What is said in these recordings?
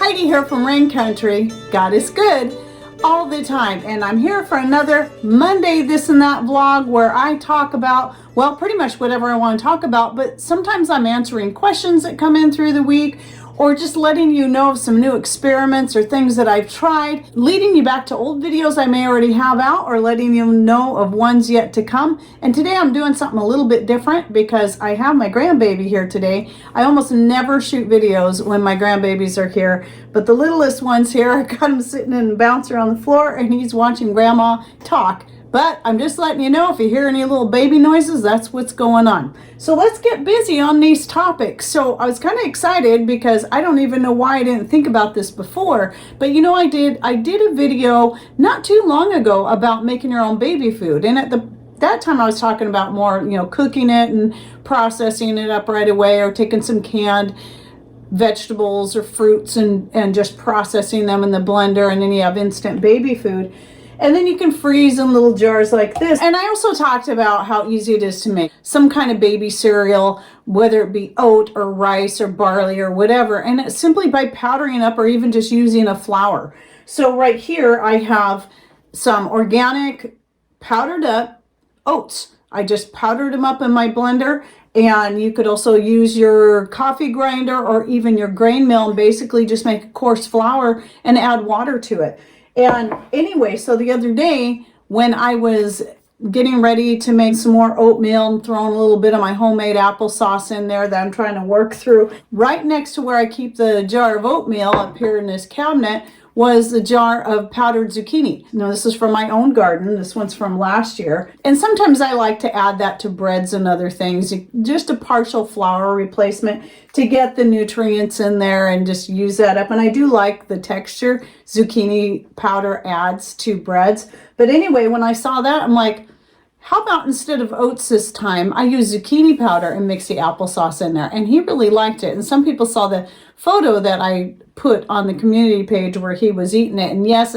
Heidi here from Rain Country. God is good all the time, and I'm here for another Monday This and That vlog where I talk about, well, pretty much whatever I want to talk about, but sometimes I'm answering questions that come in through the week, or just letting you know of some new experiments or things that I've tried, leading you back to old videos I may already have out, or letting you know of ones yet to come. And today I'm doing something a little bit different because I have my grandbaby here today. I almost never shoot videos when my grandbabies are here, but the littlest one's here. I got him sitting and bouncing on the floor and he's watching Grandma talk. But I'm just letting you know, if you hear any little baby noises, that's what's going on. So let's get busy on these topics. So I was kind of excited because I don't even know why I didn't think about this before. But you know, I did a video not too long ago about making your own baby food. And at that time I was talking about more, cooking it and processing it up right away, or taking some canned vegetables or fruits and just processing them in the blender, and then you have instant baby food. And then you can freeze in little jars like this. And I also talked about how easy it is to make some kind of baby cereal, whether it be oat or rice or barley or whatever. And it's simply by powdering up or even just using a flour. So right here I have some organic powdered up oats. I just powdered them up in my blender. And you could also use your coffee grinder or even your grain mill and basically just make a coarse flour and add water to it. And anyway, so the other day when I was getting ready to make some more oatmeal and throwing a little bit of my homemade applesauce in there that I'm trying to work through, right next to where I keep the jar of oatmeal up here in this cabinet was the jar of powdered zucchini. Now this is from my own garden. This one's from last year. And sometimes I like to add that to breads and other things, just a partial flour replacement to get the nutrients in there and just use that up. And I do like the texture zucchini powder adds to breads. But anyway, when I saw that, I'm like, how about instead of oats this time, I use zucchini powder and mix the applesauce in there? And he really liked it. And some people saw the photo that I put on the community page where he was eating it. And yes,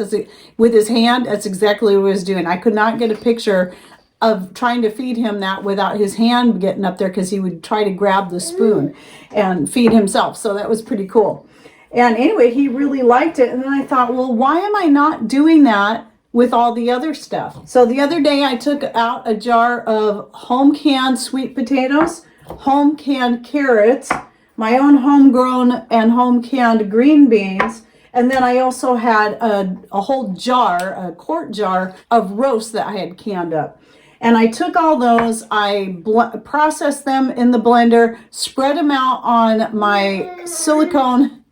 with his hand, that's exactly what he was doing. I could not get a picture of trying to feed him that without his hand getting up there, because he would try to grab the spoon and feed himself. So that was pretty cool. And anyway, he really liked it. And then I thought, well, why am I not doing that with all the other stuff? So the other day I took out a jar of home canned sweet potatoes, home canned carrots, my own homegrown and home canned green beans, and then I also had a whole jar, a quart jar of roast that I had canned up. And I took all those, I processed them in the blender, spread them out on my silicone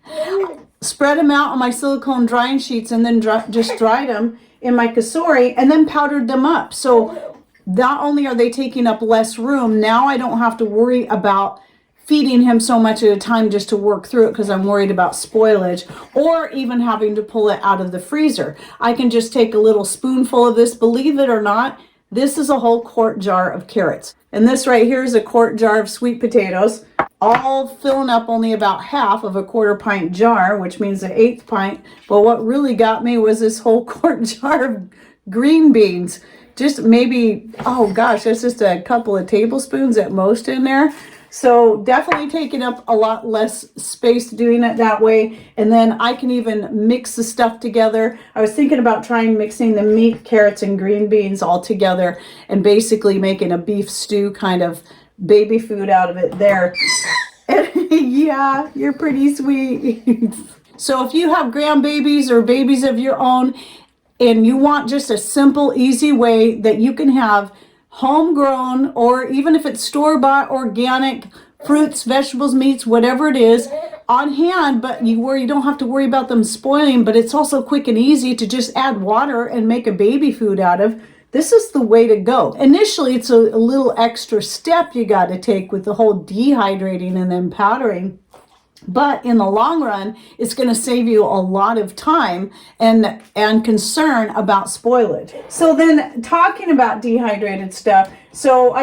drying sheets, and then just dried them in my kasori and then powdered them up. So not only are they taking up less room, now I don't have to worry about feeding him so much at a time just to work through it, because I'm worried about spoilage, or even having to pull it out of the freezer. I can just take a little spoonful of this. Believe it or not, this is a whole quart jar of carrots. And this right here is a quart jar of sweet potatoes, all filling up only about half of a quarter pint jar, which means an eighth pint. But what really got me was this whole quart jar of green beans. Just maybe, oh gosh, that's just a couple of tablespoons at most in there. So definitely taking up a lot less space doing it that way. And then I can even mix the stuff together. I was thinking about trying mixing the meat, carrots, and green beans all together and basically making a beef stew kind of baby food out of it there. Yeah, you're pretty sweet. So if you have grandbabies or babies of your own and you want just a simple, easy way that you can have homegrown, or even if it's store-bought organic fruits, vegetables, meats, whatever it is, on hand, but where you don't have to worry about them spoiling, but it's also quick and easy to just add water and make a baby food out of, this is the way to go. Initially, it's a little extra step you got to take with the whole dehydrating and then powdering. But in the long run, it's going to save you a lot of time and concern about spoilage. So then, talking about dehydrated stuff, so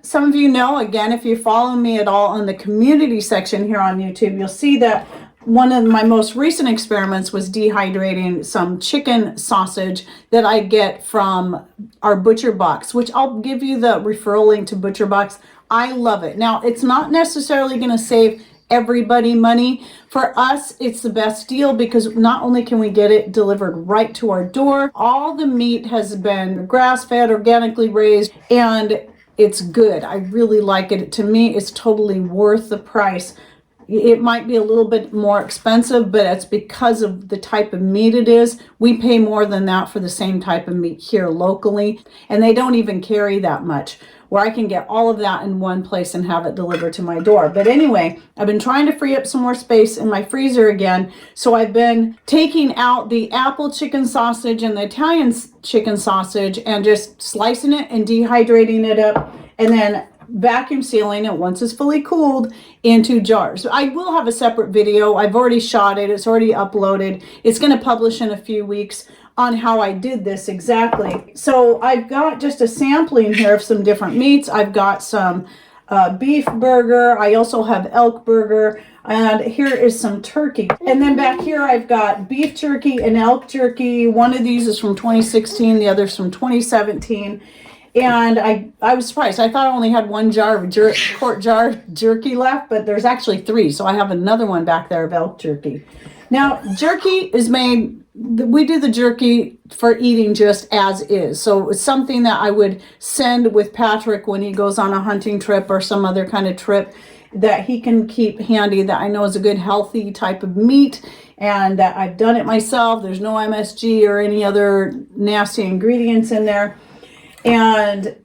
some of you know, again, if you follow me at all on the community section here on YouTube, you'll see that one of my most recent experiments was dehydrating some chicken sausage that I get from our Butcher Box, which I'll give you the referral link to Butcher Box. I love it. Now, it's not necessarily going to save everybody money. For us, it's the best deal because not only can we get it delivered right to our door, all the meat has been grass-fed, organically raised, and it's good. I really like it. To me, it's totally worth the price. It might be a little bit more expensive, but it's because of the type of meat it is. We pay more than that for the same type of meat here locally, and they don't even carry that much, where I can get all of that in one place and have it delivered to my door. But anyway, I've been trying to free up some more space in my freezer again, so I've been taking out the apple chicken sausage and the Italian chicken sausage and just slicing it and dehydrating it up, and then vacuum sealing it once it's fully cooled into jars. I will have a separate video. I've already shot it. It's already uploaded. It's going to publish in a few weeks on how I did this exactly. So I've got just a sampling here of some different meats. I've got some beef burger. I also have elk burger. And here is some turkey. And then back here I've got beef jerky and elk jerky. One of these is from 2016. The other's from 2017. And I was surprised. I thought I only had one jar of quart jar jerky left, but there's actually 3. So I have another one back there of elk jerky. Now, jerky is made, we do the jerky for eating just as is. So it's something that I would send with Patrick when he goes on a hunting trip or some other kind of trip that he can keep handy, that I know is a good healthy type of meat, and that I've done it myself. There's no MSG or any other nasty ingredients in there. And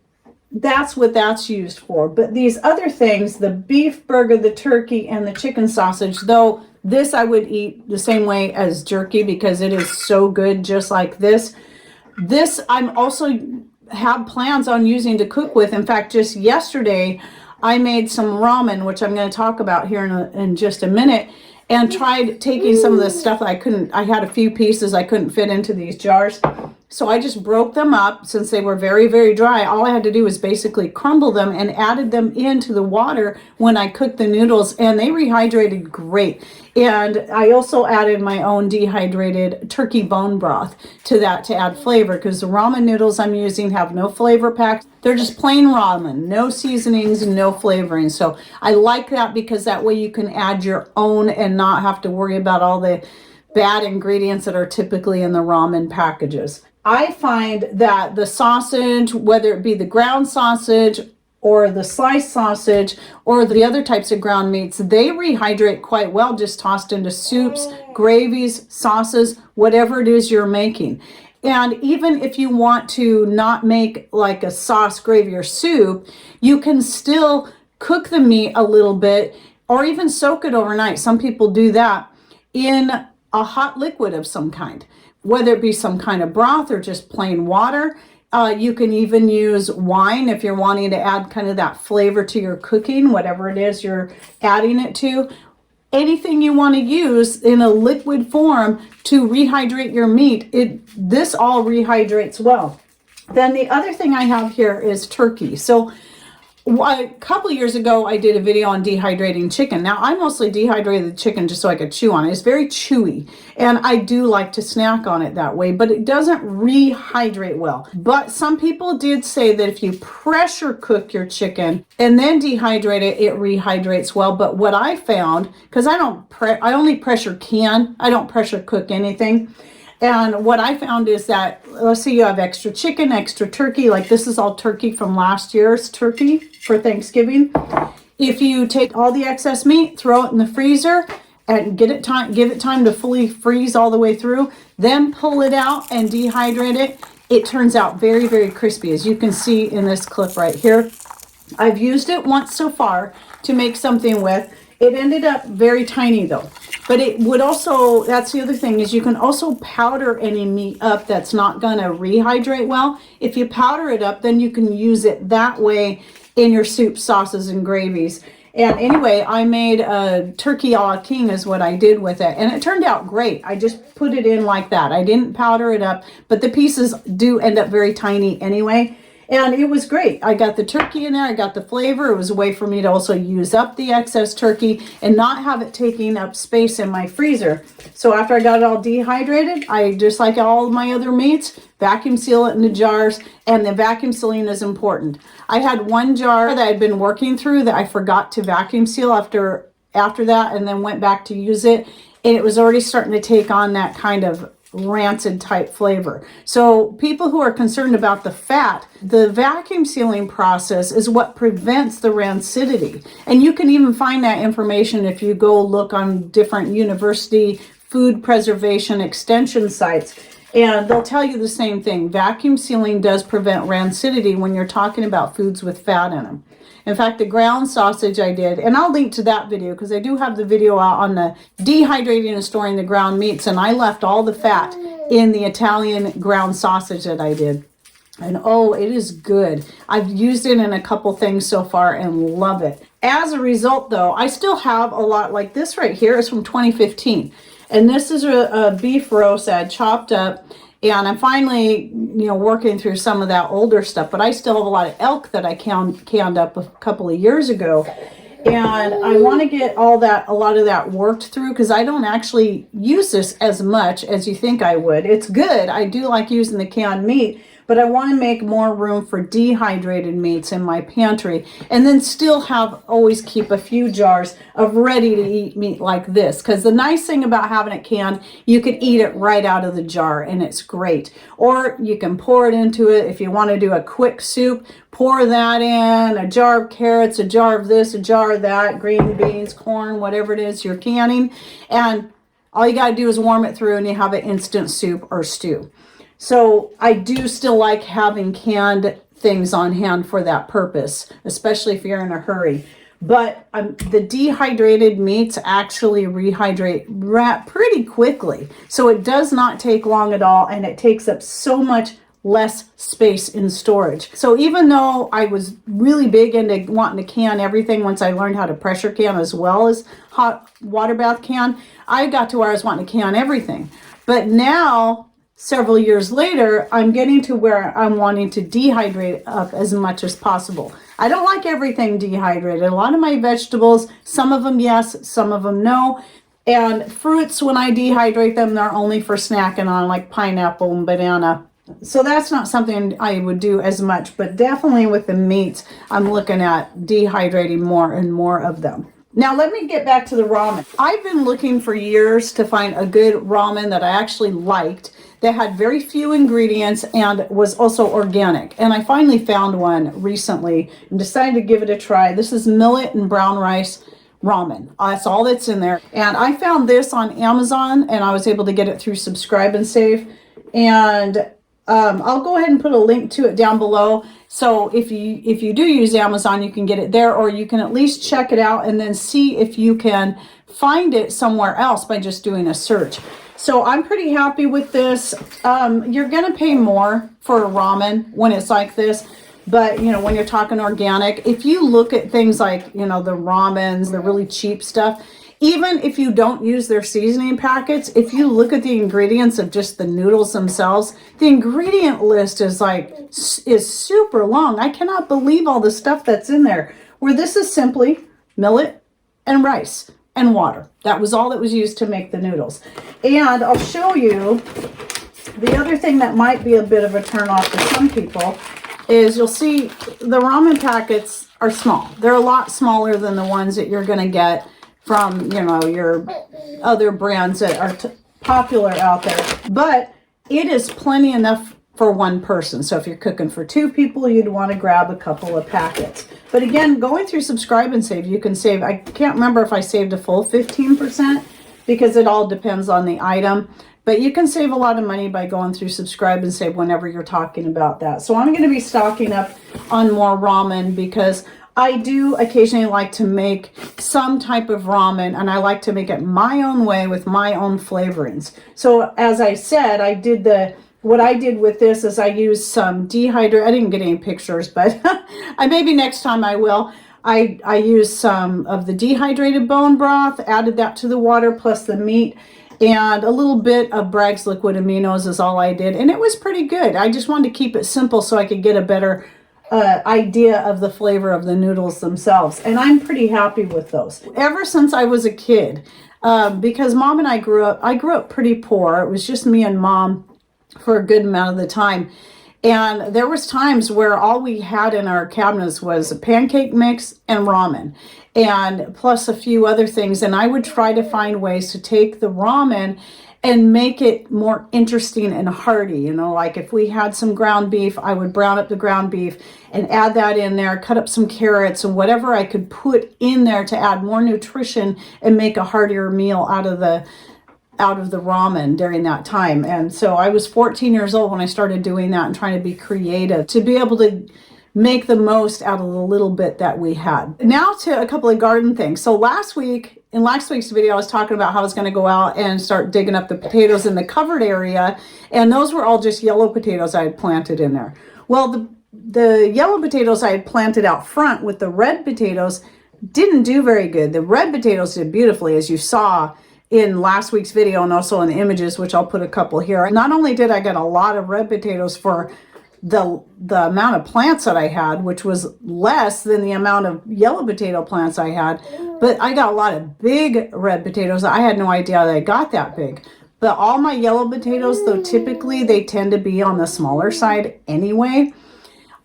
that's what that's used for. But these other things, the beef burger, the turkey, and the chicken sausage, though this I would eat the same way as jerky because it is so good just like this. This I'm also have plans on using to cook with. In fact, just yesterday I made some ramen, which I'm going to talk about here in just a minute, and tried taking some of the stuff that I had a few pieces I couldn't fit into these jars. So I just broke them up since they were very, very dry. All I had to do was basically crumble them and added them into the water when I cooked the noodles, and they rehydrated great. And I also added my own dehydrated turkey bone broth to that to add flavor, because the ramen noodles I'm using have no flavor packs. They're just plain ramen, no seasonings and no flavoring. So I like that because that way you can add your own and not have to worry about all the bad ingredients that are typically in the ramen packages. I find that the sausage, whether it be the ground sausage or the sliced sausage or the other types of ground meats, they rehydrate quite well, just tossed into soups, gravies, sauces, whatever it is you're making. And even if you want to not make like a sauce, gravy, or soup, you can still cook the meat a little bit or even soak it overnight. Some people do that in a hot liquid of some kind, whether it be some kind of broth or just plain water. You can even use wine if you're wanting to add kind of that flavor to your cooking, whatever it is you're adding it to. Anything you want to use in a liquid form to rehydrate your meat, this all rehydrates well. Then the other thing I have here is turkey. So a couple years ago, I did a video on dehydrating chicken. Now, I mostly dehydrated the chicken just so I could chew on it. It's very chewy, and I do like to snack on it that way, but it doesn't rehydrate well. But some people did say that if you pressure cook your chicken and then dehydrate it, it rehydrates well. But what I found, because I only pressure can, I don't pressure cook anything. And what I found is that, let's say you have extra chicken, extra turkey, like this is all turkey from last year's turkey for Thanksgiving. If you take all the excess meat, throw it in the freezer and give it time to fully freeze all the way through, then pull it out and dehydrate it, it turns out very, very crispy, as you can see in this clip right here. I've used it once so far to make something with. It ended up very tiny though. But it would also, that's the other thing, is you can also powder any meat up that's not going to rehydrate well. If you powder it up, then you can use it that way in your soup, sauces, and gravies. And anyway, I made a turkey a la king is what I did with it. And it turned out great. I just put it in like that. I didn't powder it up, but the pieces do end up very tiny anyway. And it was great. I got the turkey in there. I got the flavor. It was a way for me to also use up the excess turkey and not have it taking up space in my freezer. So after I got it all dehydrated, I, just like all of my other meats, vacuum seal it into jars. And the vacuum sealing is important. I had one jar that I'd been working through that I forgot to vacuum seal after after that and then went back to use it, and it was already starting to take on that kind of rancid type flavor. So people who are concerned about the fat, the vacuum sealing process is what prevents the rancidity. And you can even find that information if you go look on different university food preservation extension sites. And they'll tell you the same thing. Vacuum sealing does prevent rancidity when you're talking about foods with fat in them. In fact, the ground sausage I did, and I'll link to that video because I do have the video out on the dehydrating and storing the ground meats, and I left all the fat in the Italian ground sausage that I did. And oh, it is good. I've used it in a couple things so far and love it. As a result, though, I still have a lot like this right here. It's from 2015. And this is a beef roast that I chopped up. And I'm finally, working through some of that older stuff. But I still have a lot of elk that I canned up a couple of years ago. And I want to get a lot of that worked through because I don't actually use this as much as you think I would. It's good. I do like using the canned meat, but I want to make more room for dehydrated meats in my pantry and then still always keep a few jars of ready to eat meat like this. Because the nice thing about having it canned, you can eat it right out of the jar and it's great. Or you can pour it into it if you want to do a quick soup. Pour that in, a jar of carrots, a jar of this, a jar of that, green beans, corn, whatever it is you're canning. And all you got to do is warm it through and you have an instant soup or stew. So I do still like having canned things on hand for that purpose, especially if you're in a hurry. But the dehydrated meats actually rehydrate pretty quickly. So it does not take long at all, and it takes up so much less space in storage. So even though I was really big into wanting to can everything once I learned how to pressure can as well as hot water bath can, I got to where I was wanting to can everything. But now, several years later, I'm getting to where I'm wanting to dehydrate up as much as possible. I don't like everything dehydrated. A lot of my vegetables, some of them yes, some of them no. And fruits, when I dehydrate them, they're only for snacking on, like pineapple and banana. So that's not something I would do as much, but definitely with the meats, I'm looking at dehydrating more and more of them. Now let me get back to the ramen. I've been looking for years to find a good ramen that I actually liked, that had very few ingredients and was also organic. And I finally found one recently and decided to give it a try. This is millet and brown rice ramen. That's all that's in there. And I found this on Amazon and I was able to get it through Subscribe and Save. And I'll go ahead and put a link to it down below. So if you do use Amazon, you can get it there, or you can at least check it out and then see if you can find it somewhere else by just doing a search. So I'm pretty happy with this. You're going to pay more for a ramen when it's like this. But, when you're talking organic, if you look at things like, the ramens, the really cheap stuff, even if you don't use their seasoning packets, if you look at the ingredients of just the noodles themselves, the ingredient list is super long. I cannot believe all the stuff that's in there. Where this is simply millet and rice and water. That was all that was used to make the noodles. And I'll show you the other thing that might be a bit of a turnoff for some people is you'll see the ramen packets are small. They're a lot smaller than the ones that you're going to get from, your other brands that are popular out there. But it is plenty enough for one person. So if you're cooking for two people, you'd want to grab a couple of packets. But again, going through Subscribe and Save, you can save, I can't remember if I saved a full 15% because it all depends on the item. But you can save a lot of money by going through Subscribe and Save whenever you're talking about that. So I'm going to be stocking up on more ramen because I do occasionally like to make some type of ramen, and I like to make it my own way with my own flavorings. So as I said, what I did with this is I used some dehydrated, I didn't get any pictures, but maybe next time I will. I used some of the dehydrated bone broth, added that to the water plus the meat, and a little bit of Bragg's liquid aminos is all I did. And it was pretty good. I just wanted to keep it simple so I could get a better idea of the flavor of the noodles themselves. And I'm pretty happy with those. Ever since I was a kid, because Mom and I grew up pretty poor. It was just me and Mom for a good amount of the time. And there was times where all we had in our cabinets was a pancake mix and ramen, and plus a few other things. And I would try to find ways to take the ramen and make it more interesting and hearty. You know, like if we had some ground beef, I would brown up the ground beef and add that in there, cut up some carrots and whatever I could put in there to add more nutrition and make a heartier meal out of the ramen during that time. And so I was 14 years old when I started doing that and trying to be creative to be able to make the most out of the little bit that we had. Now to a couple of garden things. So in last week's video, I was talking about how I was going to go out and start digging up the potatoes in the covered area. And those were all just yellow potatoes I had planted in there. Well, the yellow potatoes I had planted out front with the red potatoes didn't do very good. The red potatoes did beautifully, as you saw in last week's video and also in the images, which I'll put a couple here. Not only did I get a lot of red potatoes for the amount of plants that I had, which was less than the amount of yellow potato plants I had, but I got a lot of big red potatoes. I had no idea that I got that big. But all my yellow potatoes, though, typically they tend to be on the smaller side anyway.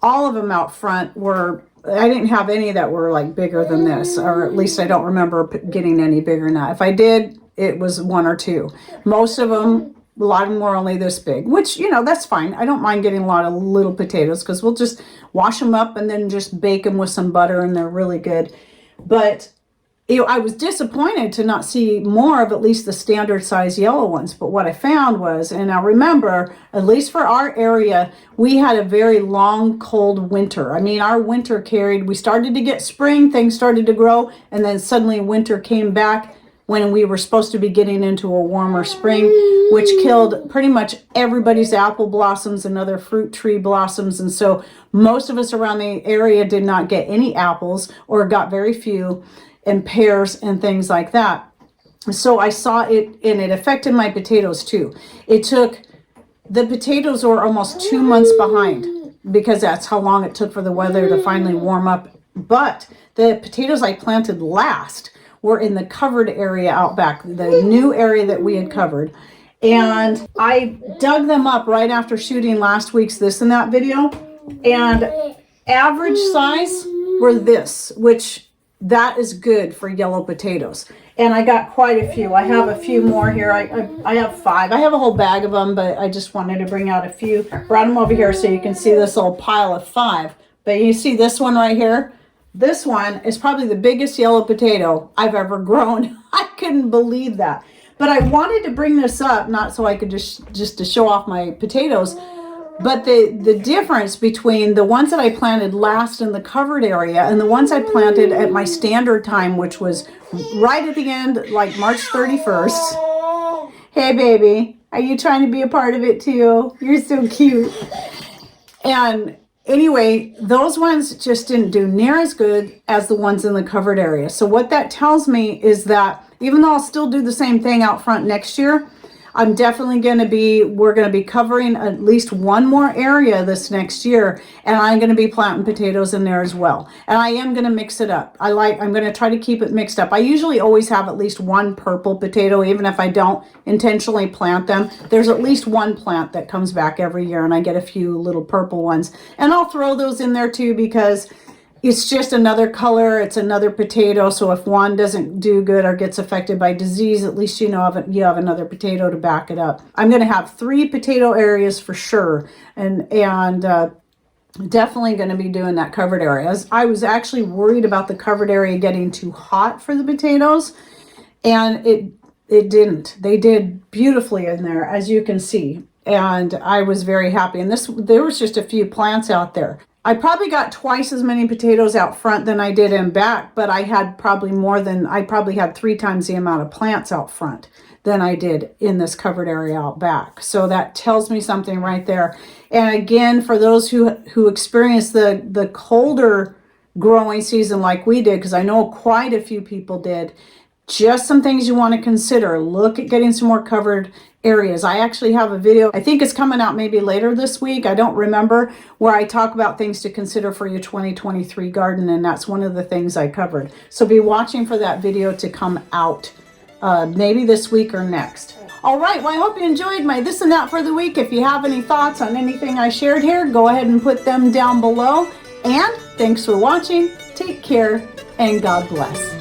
All of them out front I didn't have any that were like bigger than this, or at least I don't remember getting any bigger than that. If I did, it was one or two. Most of them, a lot of them were only this big, which, you know, that's fine. I don't mind getting a lot of little potatoes because we'll just wash them up and then just bake them with some butter and they're really good. But I was disappointed to not see more of at least the standard size yellow ones. But what I found was, and now remember, at least for our area, we had a very long, cold winter. I mean, our winter we started to get spring, things started to grow, and then suddenly winter came back when we were supposed to be getting into a warmer spring, which killed pretty much everybody's apple blossoms and other fruit tree blossoms. And so most of us around the area did not get any apples or got very few, and pears and things like that. So I saw it, and it affected my potatoes too. The potatoes were almost 2 months behind because that's how long it took for the weather to finally warm up. But the potatoes I planted last were in the covered area out back, the new area that we had covered. And I dug them up right after shooting last week's This and That video. And average size were this, which that is good for yellow potatoes. And I got quite a few. I have a few more here. I have 5. I have a whole bag of them, but I just wanted to bring out a few. Brought them over here so you can see this little pile of 5. But you see this one right here? This one is probably the biggest yellow potato I've ever grown. I couldn't believe that. But I wanted to bring this up, not so I could just to show off my potatoes, but the difference between the ones that I planted last in the covered area and the ones I planted at my standard time, which was right at the end, like March 31st. Hey, baby, are you trying to be a part of it too? You're so cute. And anyway, those ones just didn't do near as good as the ones in the covered area. So what that tells me is that even though I'll still do the same thing out front next year, I'm definitely we're going to be covering at least one more area this next year, and I'm going to be planting potatoes in there as well. And I am going to mix it up. I'm going to try to keep it mixed up. I usually always have at least one purple potato, even if I don't intentionally plant them. There's at least one plant that comes back every year, and I get a few little purple ones. And I'll throw those in there too because it's just another color. It's another potato. So if one doesn't do good or gets affected by disease, at least you know you have another potato to back it up. I'm going to have 3 potato areas for sure. And definitely going to be doing that covered area. I was actually worried about the covered area getting too hot for the potatoes. And it didn't. They did beautifully in there, as you can see. And I was very happy. And there was just a few plants out there. I probably got twice as many potatoes out front than I did in back, but I probably had 3 times the amount of plants out front than I did in this covered area out back. So that tells me something right there. And again, for those who experience the colder growing season like we did, because I know quite a few people did, just some things you want to consider. Look at getting some more covered areas. I actually have a video, I think it's coming out maybe later this week, I don't remember, where I talk about things to consider for your 2023 garden, and that's one of the things I covered. So be watching for that video to come out maybe this week or next. All right, well, I hope you enjoyed my this and that for the week. If you have any thoughts on anything I shared here, go ahead and put them down below. And thanks for watching. Take care and God bless.